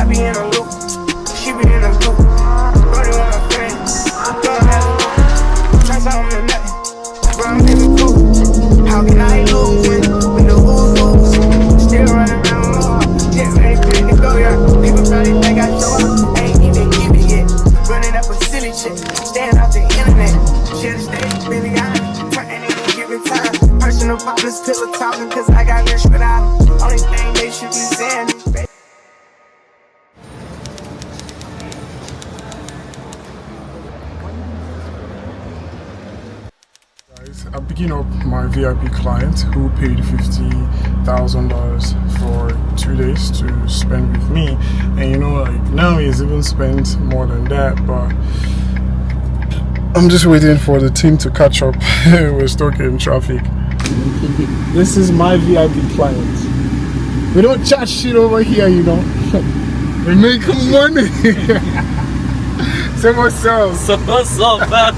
be in a loop, she be in a loop. Running with my friends, don't have a loop. Try something to nothing, but I'm living cool. How can I lose when the who's lose? Still running around with my heart, just ready to go, yeah. People probably think I show up, ain't even give it yet. Running up a silly shit, staying off the internet. Should've stayed really honest, turning in and giving time. Personal problems, pillow talking, cause I got rich without them. Only thing they should be saying is, baby. I'm picking up my VIP client who paid $50,000 for 2 days to spend with me, and you know, like now he's even spent more than that, but I'm just waiting for the team to catch up. We're stuck in traffic. This is my VIP client. We don't chat shit over here, you know. We make money. Say what's up. So what's up, man?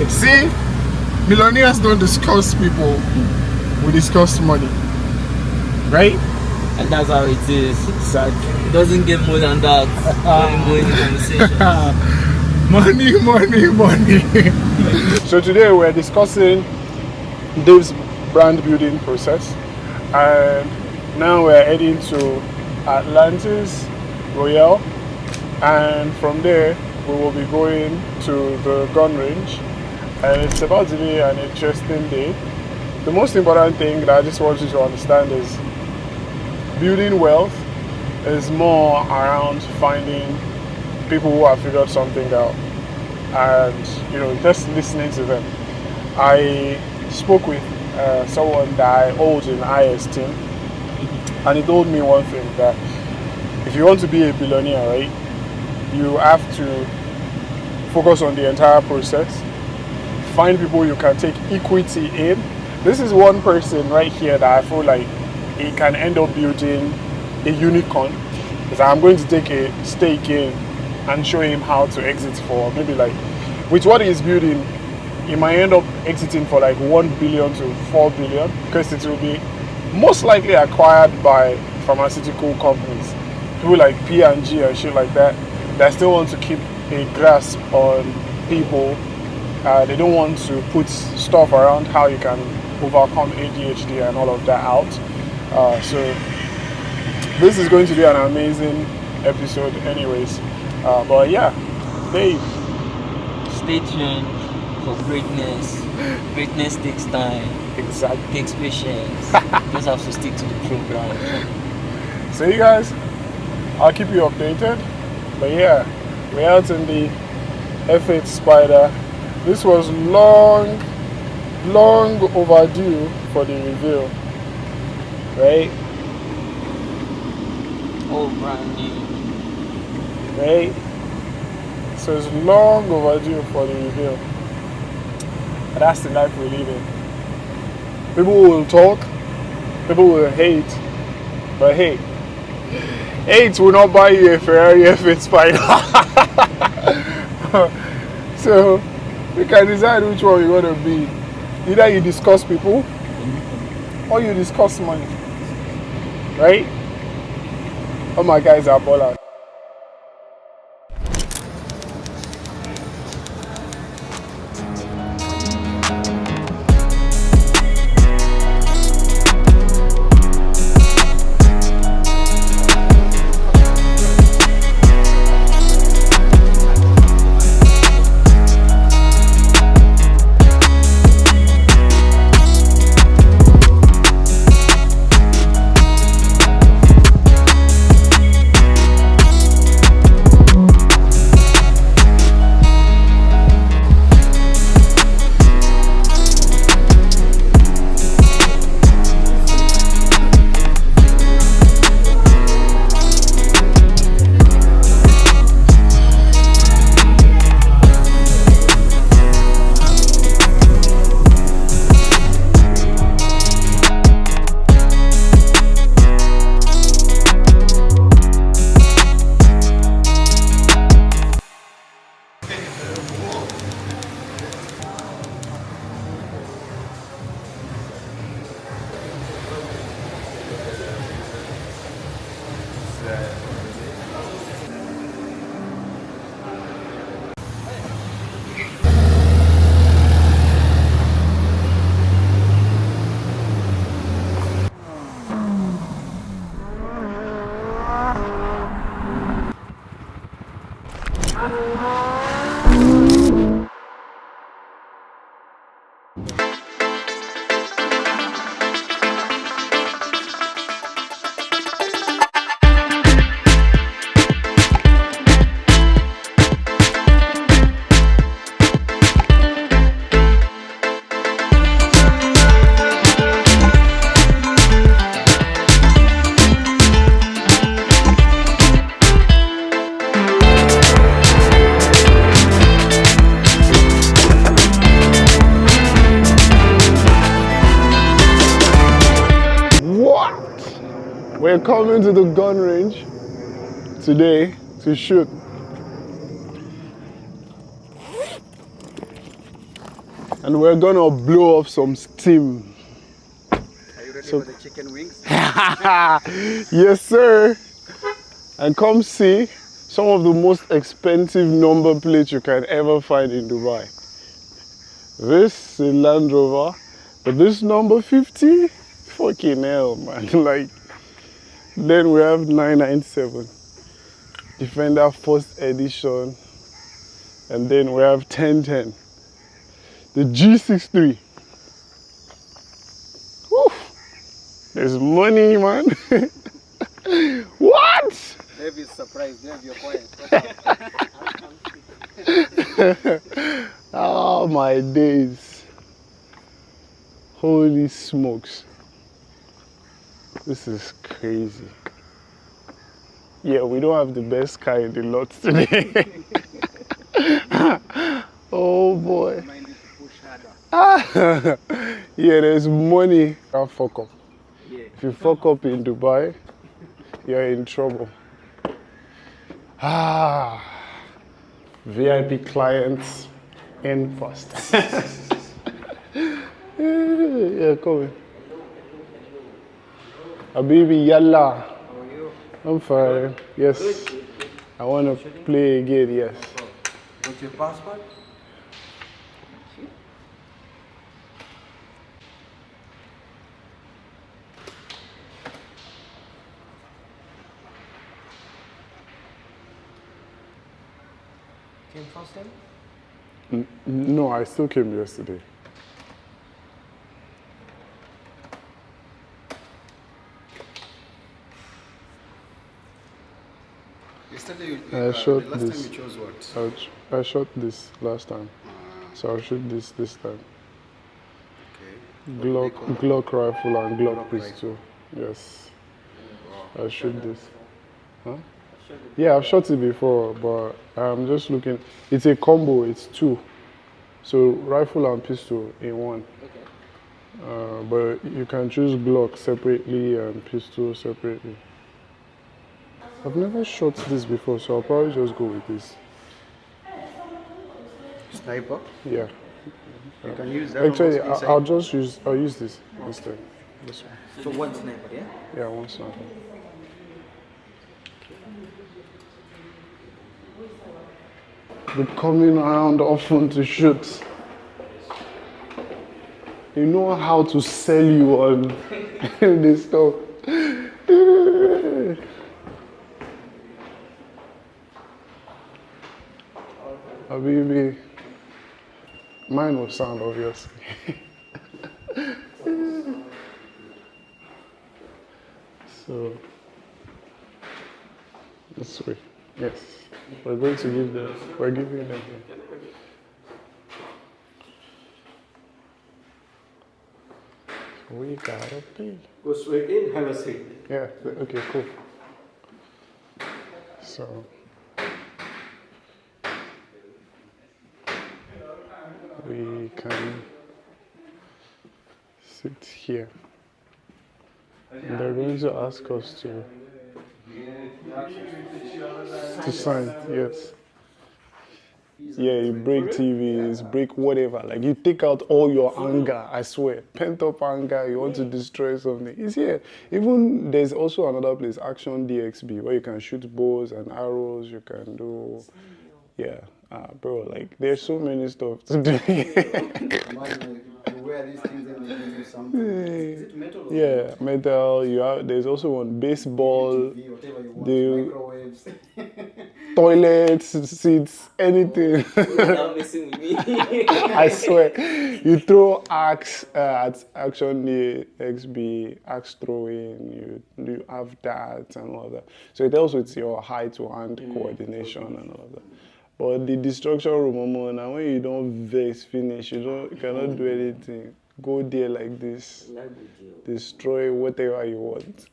See, millionaires don't discuss people, we discuss money, right? And that's how it is. Exactly. It doesn't get more than that when going in conversation. money. So today we're discussing Dave's brand building process, and now we're heading to Atlantis Royale, and from there we will be going to the gun range, and it's about to be an interesting day. The most important thing that I just want you to understand is building wealth is more around finding people who have figured something out and, you know, just listening to them. I spoke with someone that I hold in high esteem, and he told me one thing, that if you want to be a billionaire, right, you have to focus on the entire process. Find people you can take equity in. This is one person right here that I feel like he can end up building a unicorn, because I'm going to take a stake in and show him how to exit for maybe, like, with what he's building, he might end up exiting for like 1 billion to 4 billion, because it will be most likely acquired by pharmaceutical companies, people like P&G and shit like that. They still want to keep a grasp on people. They don't want to put stuff around how you can overcome ADHD and all of that out. So this is going to be an amazing episode anyways. But yeah, Dave. Stay tuned for greatness. Greatness takes time. Exactly. Takes patience. Just have to stick to the program. So you guys, I'll keep you updated. But yeah, we're out in the F8 Spider. This was long overdue for the reveal, right? All brand new. Right? So it's long overdue for the reveal. And that's the life we live in. People will talk, people will hate, but hey, hate will not buy you a Ferrari F8 Spider. So you can decide which one you want to be. Either you discuss people or you discuss money, right? All my guys are ballers. We're coming to the gun range today to shoot. And we're gonna blow off some steam. Are you ready for the chicken wings? Yes, sir. And come see some of the most expensive number plates you can ever find in Dubai. This is a Land Rover, but this number 50, fucking hell, man. Like, then we have 997, Defender First Edition, and then we have 1010, the G63. Woo. There's money, man. What? Dave is surprised. Dave, you're quiet. Oh my days. Holy smokes. This is crazy. Yeah, we don't have the best car in the lot today. Oh boy. Mind you to push harder. Yeah, there's money. Can't fuck up. Yeah. If you fuck up in Dubai, you're in trouble. VIP clients in first. Yeah, come in. Habibi, yalla. I'm fine. Yes. I want to play again, yes. What's your passport? Came first time? No, I still came yesterday. Yesterday, you, I shot last this. time you chose what? I shot this last time, so I'll shoot this time. Okay. Glock rifle and Glock Glock pistol. Yes. I'll shoot this. Huh? Yeah, I've shot it before, but I'm just looking. It's a combo. It's two. So rifle and pistol in one. But you can choose Glock separately and pistol separately. I've never shot this before, so I'll probably just go with this. Sniper? Yeah. You can use that. Actually, on the I'll use this instead. This one. So one sniper, yeah? Yeah, one sniper. We're coming around often to shoot. They know how to sell you on this stuff. Habibi, mine will sound obviously. So, this way. Yes. We're going to give them, we're giving them. We gotta pay. Go straight in, have a seat. Yeah, okay, cool. So, we can sit here. And they're going to ask us to sign, yes. Yeah, you break TVs, break whatever. Like you take out all your anger, I swear. Pent up anger, you want to destroy something. It's here. Even there's also another place, Action DXB, where you can shoot bows and arrows, you can do, yeah. Bro, like there's so many stuff to do. You wear these things and they give you something. Is it metal or Yeah, metal, there's also one baseball, TV, whatever you want, the- microwaves. toilets, seats, anything. You're not messing with me. I swear. You throw axe at Action XB, axe throwing, you have that and all that. So it helps with your eye-to-hand coordination and all of that. But the destruction room, now when you don't vex finish, you cannot do anything. Go there like this, destroy whatever you want.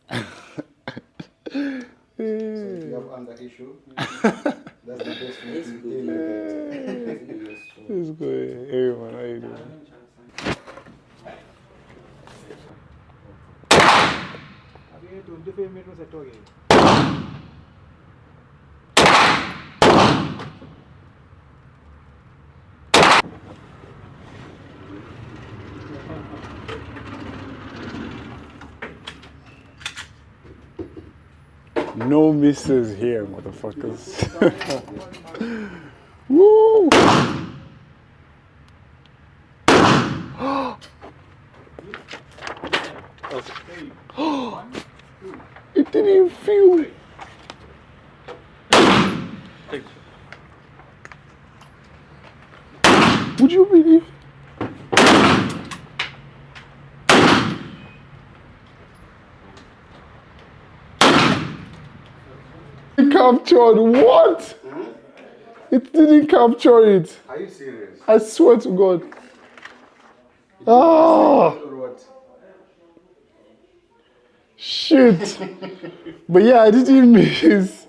So if you have anger issue, that's the best way to deal with it. It's good. Hey man, how you doing? अभी 25 minute No misses here, motherfuckers. Woo! It didn't feel. Would you believe? It captured what? It didn't capture it. Are you serious? I swear to God. Ah, Or what? shit. But yeah, I didn't miss.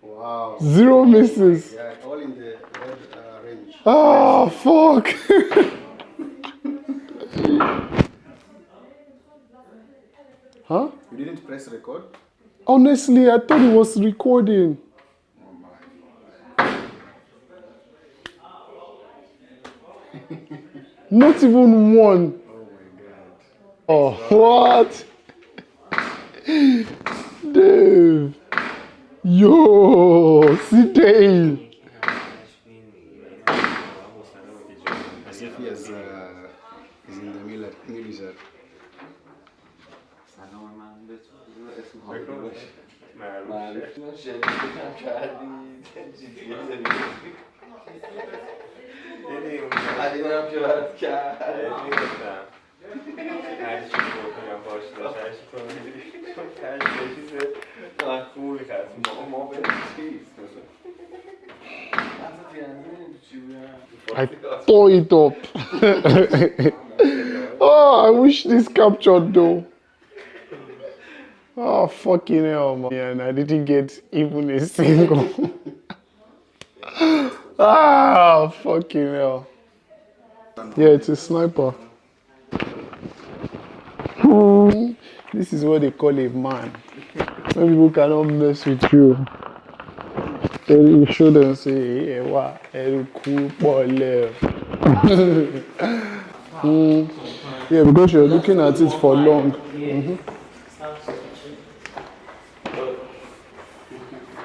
Wow. 0 misses. Yeah, all in the red range. Ah, fuck. Huh? You didn't press record? Honestly, I thought it was recording. Oh my. Not even one. Oh my god. Oh, what? Dude. Yo, sit down. As if he is in the military. I tore it up. Oh, I wish this captured though. Oh, fucking hell, man. Yeah, and I didn't get even a single. Ah, fucking hell. Yeah, it's a sniper. This is what they call a man. When people cannot mess with you, then you show them, say, hey, what? Cool boy left. Yeah, because you're looking at it for long.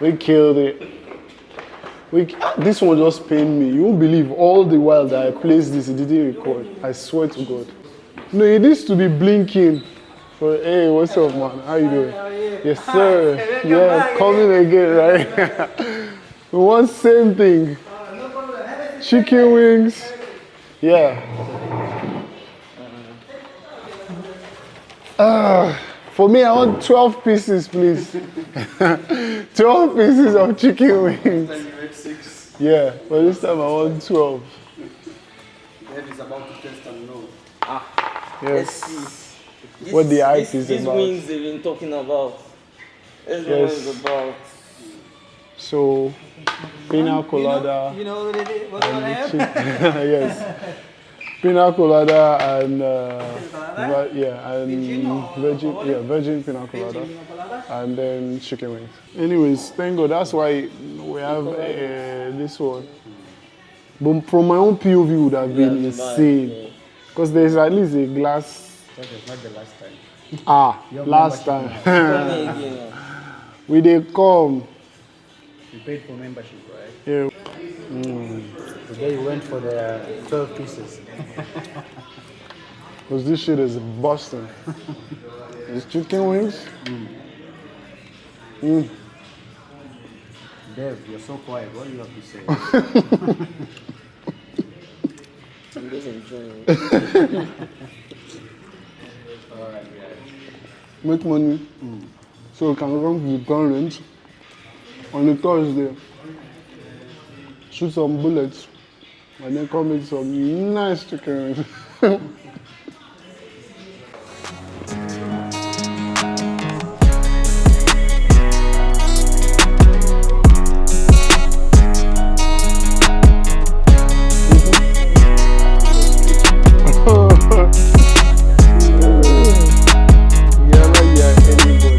We killed it. This one just pained me. You won't believe all the while that I placed this, it didn't record. I swear to God. No, it needs to be blinking. For, hey, what's up, man? How you doing? Yes, sir. Yeah, coming again, right? We want same thing. Chicken wings. Yeah. For me, I want 12 pieces, please. 12 pieces of chicken wings. You made 6. Yeah, but this time I want 12. Dad is about to test and know. Let's Yes. see. What the hype is These about. wings they've been talking about. That's what Yes. it's about. So, pina colada. You know what it is? What I have? Yes. Pina colada and virgin pina colada, and then chicken wings. Anyways, thank God. That's why we have this one. But from my own POV, would have been insane because there's at least a glass. That is not the last time. Last time. Again. We did come. You paid for membership, right? Yeah. Today you went for the 12 pieces. Because this shit is busting. It's chicken wings. Dev, you're so quiet. What do you have to say? I'm just enjoying it. Alright, guys. Make money. So we can come to the gun range on a Thursday. Shoot some bullets. And then come with some nice chicken wings. Yeah, anybody.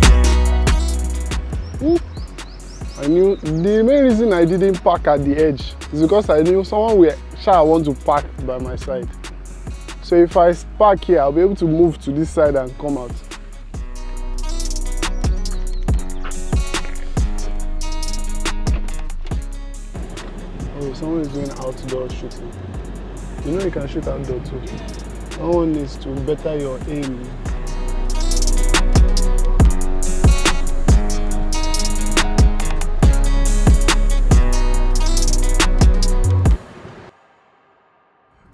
knew the main reason I didn't park at the edge is because I knew someone will want to park by my side. So if I park here, I'll be able to move to this side and come out. Oh, someone is doing outdoor shooting. You know you can shoot outdoor too. One needs to better your aim.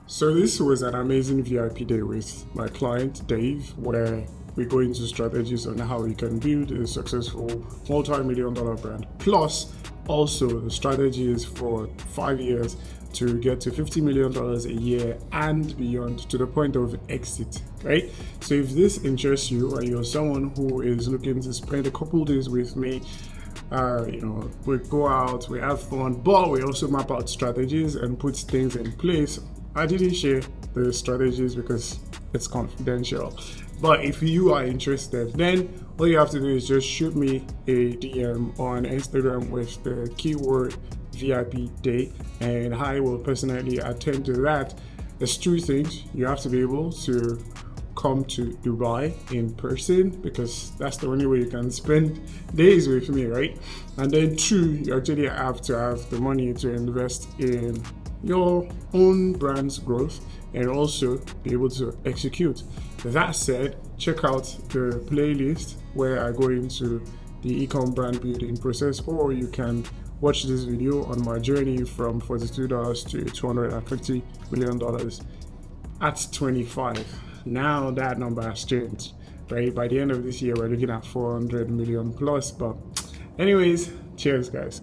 So this was an amazing VIP day with my client Dave, where we go into strategies on how you can build a successful multi-million-dollar brand. Plus, also the strategies for 5 years to get to $50 million a year and beyond, to the point of exit, right? So if this interests you or you're someone who is looking to spend a couple days with me, you know, we go out, we have fun, but we also map out strategies and put things in place. I didn't share the strategies because it's confidential, but if you are interested, then all you have to do is just shoot me a DM on Instagram with the keyword VIP day, and I will personally attend to that. There's two things: you have to be able to come to Dubai in person, because that's the only way you can spend days with me, right? And then two, you actually have to have the money to invest in your own brand's growth and also be able to execute. That said, check out the playlist where I go into the ecom brand building process, or you can watch this video on my journey from $42 to $250 million at 25. Now that number has changed, right? By the end of this year, we're looking at 400 million plus. But anyways, cheers guys.